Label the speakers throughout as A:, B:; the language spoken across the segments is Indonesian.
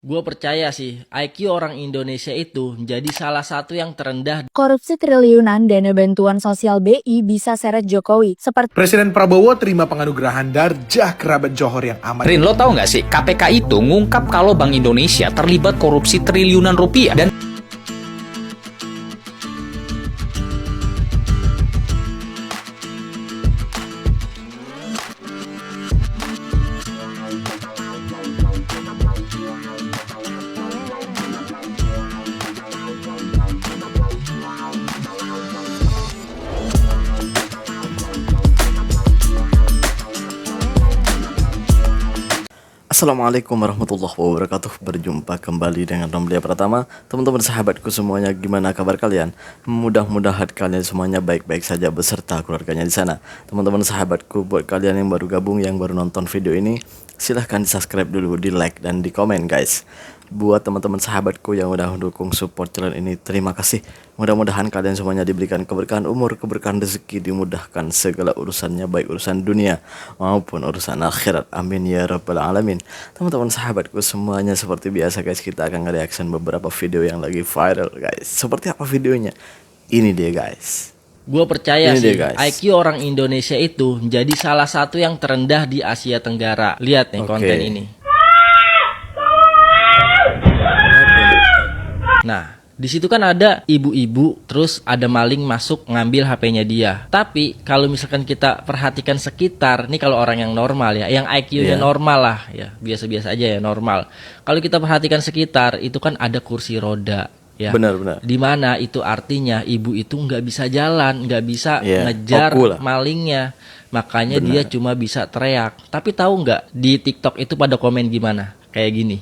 A: Gue percaya sih, IQ orang Indonesia itu menjadi salah satu yang terendah.
B: Korupsi triliunan dana bantuan sosial BI bisa seret Jokowi, seperti
C: Presiden Prabowo terima penganugerahan Darjah Kerabat Johor yang amat.
D: Rin, lo tahu nggak sih, KPK itu ngungkap kalau Bank Indonesia terlibat korupsi triliunan rupiah. Dan
E: Assalamualaikum warahmatullahi wabarakatuh. Berjumpa kembali dengan Romlia Pratama. Teman-teman sahabatku semuanya, gimana kabar kalian? Mudah-mudahan kalian semuanya baik-baik saja beserta keluarganya di sana. Teman-teman sahabatku, buat kalian yang baru gabung, yang baru nonton video ini, silahkan di subscribe dulu, di like dan di komen guys. Buat teman-teman sahabatku yang udah mendukung support channel ini, terima kasih. Mudah-mudahan kalian semuanya diberikan keberkahan umur, keberkahan rezeki, dimudahkan segala urusannya, baik urusan dunia maupun urusan akhirat. Amin ya rabbal alamin. Teman-teman sahabatku semuanya, seperti biasa guys, kita akan nge-reaction beberapa video yang lagi viral guys. Seperti apa videonya? Ini dia guys.
A: Gue percaya
E: Ini
A: sih,
E: dia, guys.
A: IQ orang Indonesia itu menjadi salah satu yang terendah di Asia Tenggara. Lihat nih konten ini. Nah, di situ kan ada ibu-ibu, terus ada maling masuk ngambil HP-nya dia. Tapi kalau misalkan kita perhatikan sekitar, nih kalau orang yang normal ya, yang IQ-nya normal lah ya, biasa-biasa aja ya, normal. Kalau kita perhatikan sekitar, itu kan ada kursi roda ya.
E: Benar-benar.
A: Dimana itu artinya ibu itu nggak bisa jalan, nggak bisa ngejar
E: fokus lah.
A: malingnya. Makanya dia cuma bisa teriak. Tapi tahu nggak di TikTok itu pada komen gimana? Kayak gini.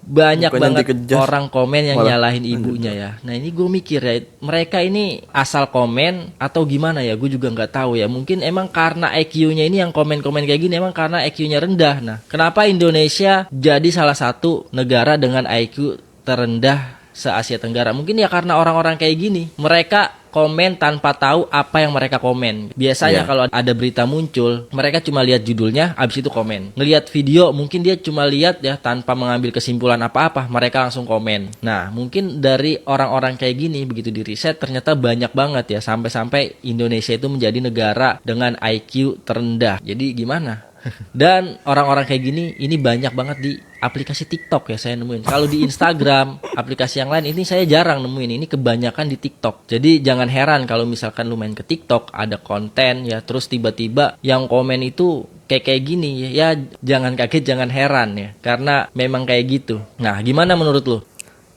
A: Banyak
E: Bukannya
A: banget
E: dikejar,
A: orang komen yang
E: malah
A: nyalahin ibunya ya. Nah ini gue mikir ya, mereka ini asal komen atau gimana ya, gue juga nggak tahu ya. Mungkin emang karena IQ-nya ini yang komen-komen kayak gini, emang karena IQ-nya rendah. Nah kenapa Indonesia jadi salah satu negara dengan IQ terendah se-Asia Tenggara? Mungkin ya karena orang-orang kayak gini, mereka komen tanpa tahu apa yang mereka komen. Biasanya kalau ada berita muncul, mereka cuma lihat judulnya, abis itu komen. Ngelihat video, mungkin dia cuma lihat ya tanpa mengambil kesimpulan apa-apa, mereka langsung komen. Nah, mungkin dari orang-orang kayak gini, begitu di riset, ternyata banyak banget ya, sampai-sampai Indonesia itu menjadi negara dengan IQ terendah. Jadi gimana? Dan orang-orang kayak gini, ini banyak banget di aplikasi TikTok ya saya nemuin. Kalau di Instagram, aplikasi yang lain ini saya jarang nemuin. Ini kebanyakan di TikTok. Jadi jangan heran kalau misalkan lu main ke TikTok, ada konten ya, terus tiba-tiba yang komen itu kayak gini ya, jangan kaget, jangan heran ya, karena memang kayak gitu. Nah, gimana menurut lu?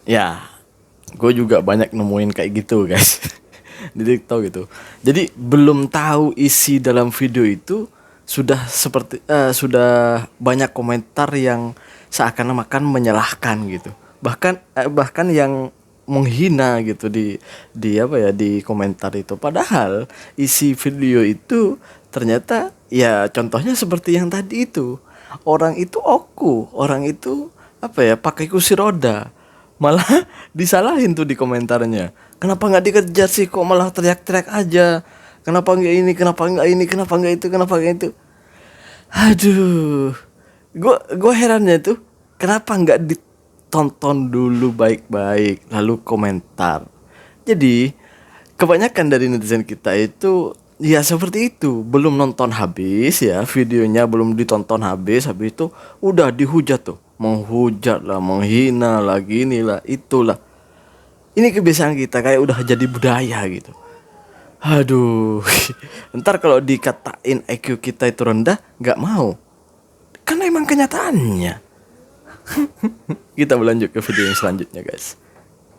E: Ya, gue juga banyak nemuin kayak gitu guys di TikTok gitu. Jadi belum tahu isi dalam video itu sudah banyak komentar yang seakan-akan menyalahkan gitu. Bahkan yang menghina gitu di komentar itu. Padahal isi video itu ternyata ya contohnya seperti yang tadi itu. Orang itu orang itu pakai kursi roda. Malah disalahin tuh di komentarnya. Kenapa nggak dikejar sih, kok malah teriak-teriak aja? Kenapa nggak ini, kenapa nggak ini, kenapa nggak itu, kenapa nggak itu? Aduh, gue herannya tuh kenapa nggak ditonton dulu baik-baik lalu komentar. Jadi kebanyakan dari netizen kita itu ya seperti itu, belum nonton habis ya videonya, belum ditonton habis itu udah dihujat tuh, menghujat lah, menghina lah, gini lah, itulah. Ini kebiasaan kita, kayak udah jadi budaya gitu. Aduh, ntar kalau dikatain IQ kita itu rendah, nggak mau. Kan emang kenyataannya. Kita berlanjut ke video yang selanjutnya guys.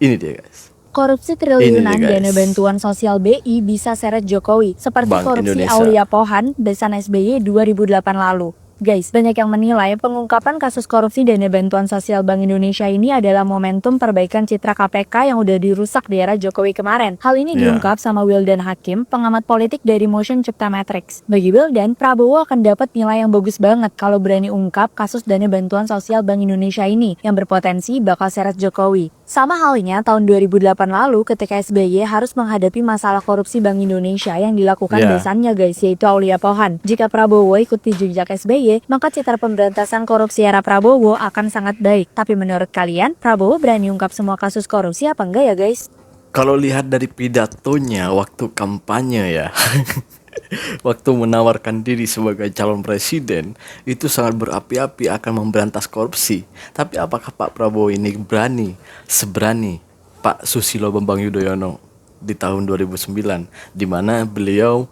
E: Ini dia guys.
B: korupsi triliunan
E: Ini dia, guys.
B: dana bantuan sosial BI bisa seret Jokowi, seperti
E: Bank
B: korupsi
E: Indonesia.
B: Aulia Pohan besan SBY 2008 lalu. Guys, banyak yang menilai pengungkapan kasus korupsi dana bantuan sosial Bank Indonesia ini adalah momentum perbaikan citra KPK yang udah dirusak di era Jokowi kemarin. Hal ini diungkap sama Wildan Hakim, pengamat politik dari Motion Cipta Matrix. Bagi Wildan, Prabowo akan dapat nilai yang bagus banget kalau berani ungkap kasus dana bantuan sosial Bank Indonesia ini yang berpotensi bakal seret Jokowi. Sama halnya tahun 2008 lalu ketika SBY harus menghadapi masalah korupsi Bank Indonesia yang dilakukan
E: Ya.
B: besannya guys, yaitu Aulia Pohan. Jika Prabowo ikuti jejak SBY, maka citra pemberantasan korupsi era Prabowo akan sangat baik. Tapi menurut kalian, Prabowo berani ungkap semua kasus korupsi apa enggak ya guys?
E: Kalau lihat dari pidatonya waktu kampanye ya, waktu menawarkan diri sebagai calon presiden, itu sangat berapi-api akan memberantas korupsi. Tapi apakah Pak Prabowo ini seberani Pak Susilo Bambang Yudhoyono di tahun 2009, di mana beliau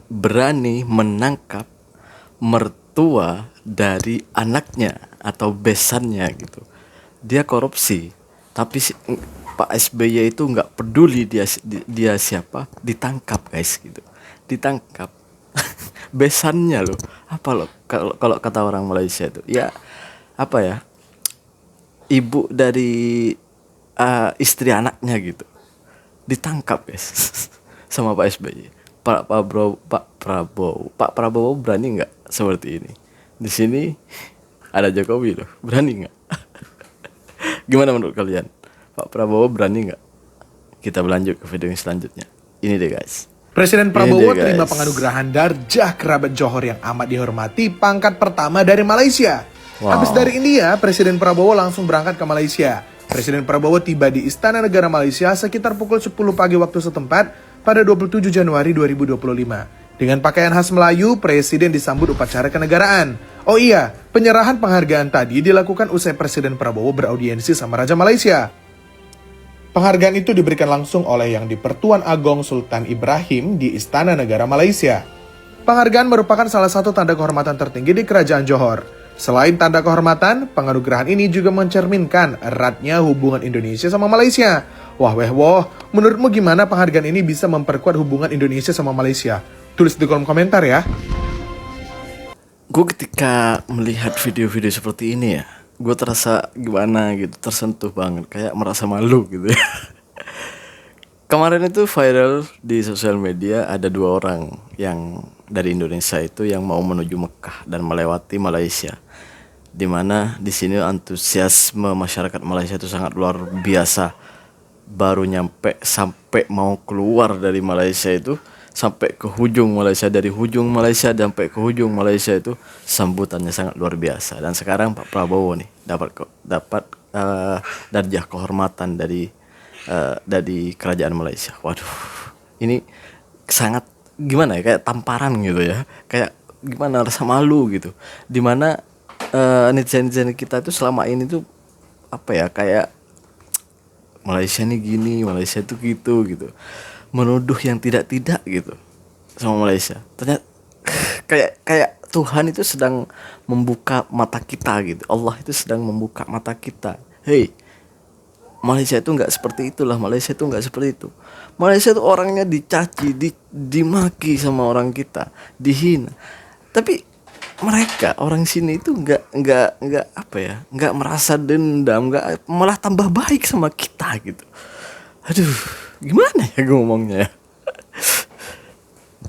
E: berani menangkap mertua dari anaknya atau besannya gitu. Dia korupsi, tapi Pak SBY itu nggak peduli dia siapa, ditangkap guys gitu, ditangkap. Besannya loh, apa loh kalau kata orang Malaysia itu ya, apa ya, ibu dari istri anaknya gitu, ditangkap guys sama Pak SBY. Pak Prabowo berani nggak seperti ini? Di sini ada Jokowi loh, berani nggak? Gimana menurut kalian? Pak Prabowo berani nggak? Kita berlanjut ke video yang selanjutnya. Ini deh guys.
C: Presiden
E: Ini
C: Prabowo
E: dia,
C: terima
E: guys.
C: penganugerahan Darjah Kerabat Johor yang amat dihormati, pangkat pertama dari Malaysia.
E: Wow.
C: Habis dari India, Presiden Prabowo langsung berangkat ke Malaysia. Presiden Prabowo tiba di Istana Negara Malaysia sekitar pukul 10 pagi waktu setempat pada 27 Januari 2025. Dengan pakaian khas Melayu, Presiden disambut upacara kenegaraan. Oh iya, penyerahan penghargaan tadi dilakukan usai Presiden Prabowo beraudiensi sama Raja Malaysia. Penghargaan itu diberikan langsung oleh Yang di-Pertuan Agong Sultan Ibrahim di Istana Negara Malaysia. Penghargaan merupakan salah satu tanda kehormatan tertinggi di Kerajaan Johor. Selain tanda kehormatan, penganugerahan ini juga mencerminkan eratnya hubungan Indonesia sama Malaysia. Wah, menurutmu gimana penghargaan ini bisa memperkuat hubungan Indonesia sama Malaysia? Tulis di kolom komentar ya.
E: Gue ketika melihat video-video seperti ini ya, gue terasa gimana gitu, tersentuh banget, kayak merasa malu gitu ya. Kemarin itu viral di sosial media, ada 2 orang yang dari Indonesia itu yang mau menuju Mekah dan melewati Malaysia. Dimana di sini antusiasme masyarakat Malaysia itu sangat luar biasa. Baru nyampe sampai mau keluar dari Malaysia itu, sampai ke hujung Malaysia, dari hujung Malaysia sampai ke hujung Malaysia itu sambutannya sangat luar biasa. Dan sekarang Pak Prabowo nih dapat darjah kehormatan dari kerajaan Malaysia. Waduh, ini sangat gimana ya, kayak tamparan gitu ya, kayak gimana, rasa malu gitu. Dimana netizen kita itu selama ini tuh apa ya, kayak Malaysia nih gini, Malaysia tuh gitu, menuduh yang tidak gitu sama Malaysia. Ternyata kayak Tuhan itu sedang membuka mata kita gitu. Allah itu sedang membuka mata kita. Hey, Malaysia itu nggak seperti itulah. Malaysia itu nggak seperti itu. Malaysia itu orangnya dicaci, dimaki sama orang kita, dihina. Tapi mereka orang sini itu nggak apa ya, nggak merasa dendam, nggak, malah tambah baik sama kita gitu. Aduh, gimana ya gue ngomongnya ya.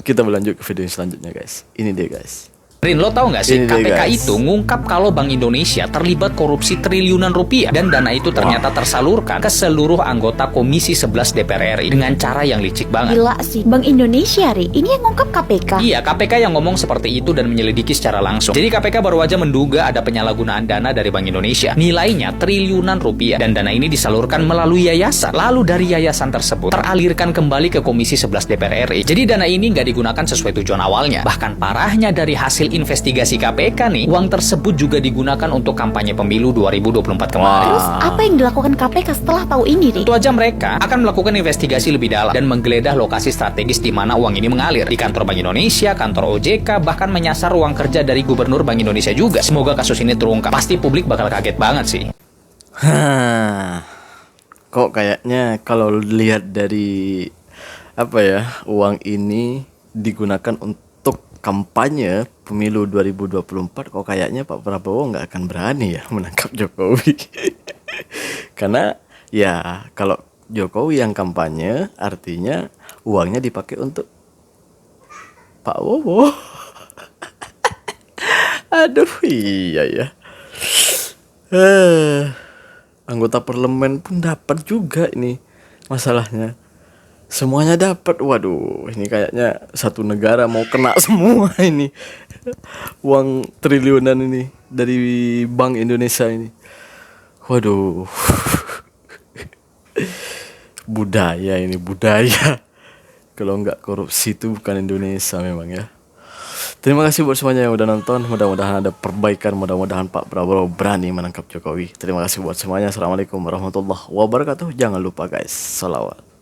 E: Kita berlanjut ke video yang selanjutnya guys. Ini dia guys.
D: Rin, lo tau gak sih
E: Ini dia,
D: KPK
E: guys.
D: itu ngungkap kalau Bank Indonesia terlibat korupsi triliunan rupiah dan dana itu ternyata tersalurkan ke seluruh anggota Komisi 11 DPR RI dengan cara yang licik banget.
B: Gila sih, Bank Indonesia Ri, ini yang ngungkap KPK.
D: Iya, KPK yang ngomong seperti itu dan menyelidiki secara langsung. Jadi KPK baru aja menduga ada penyalahgunaan dana dari Bank Indonesia. Nilainya triliunan rupiah dan dana ini disalurkan melalui yayasan. Lalu dari yayasan tersebut teralirkan kembali ke Komisi 11 DPR RI. Jadi dana ini nggak digunakan sesuai tujuan awalnya. Bahkan parahnya, dari hasil investigasi KPK nih, uang tersebut juga digunakan untuk kampanye pemilu 2024 kemarin.
B: Terus apa yang dilakukan KPK setelah tahu ini Ri?
D: Tentu aja mereka akan melakukan investigasi lebih dalam dan menggeledah lokasi strategis di mana uang ini mengalir. Di kantor Bank Indonesia, kantor OJK, bahkan menyasar ruang kerja dari Gubernur Bank Indonesia juga. Semoga kasus ini terungkap. Pasti publik bakal kaget banget sih.
E: Kok kayaknya kalau lihat dari apa ya, uang ini digunakan untuk kampanye pemilu 2024, kok kayaknya Pak Prabowo nggak akan berani ya menangkap Jokowi. Karena ya kalau Jokowi yang kampanye, artinya uangnya dipakai untuk Pak Bowo. Aduh, iya ya. anggota parlemen pun dapat juga ini masalahnya. Semuanya dapat. Waduh, ini kayaknya satu negara mau kena semua ini. Uang triliunan ini dari Bank Indonesia ini. Waduh. Budaya ini, budaya. Kalau nggak korupsi itu bukan Indonesia memang ya. Terima kasih buat semuanya yang udah nonton. Mudah-mudahan ada perbaikan. Mudah-mudahan Pak Prabowo berani menangkap Jokowi. Terima kasih buat semuanya. Assalamualaikum warahmatullahi wabarakatuh. Jangan lupa guys, sholawat.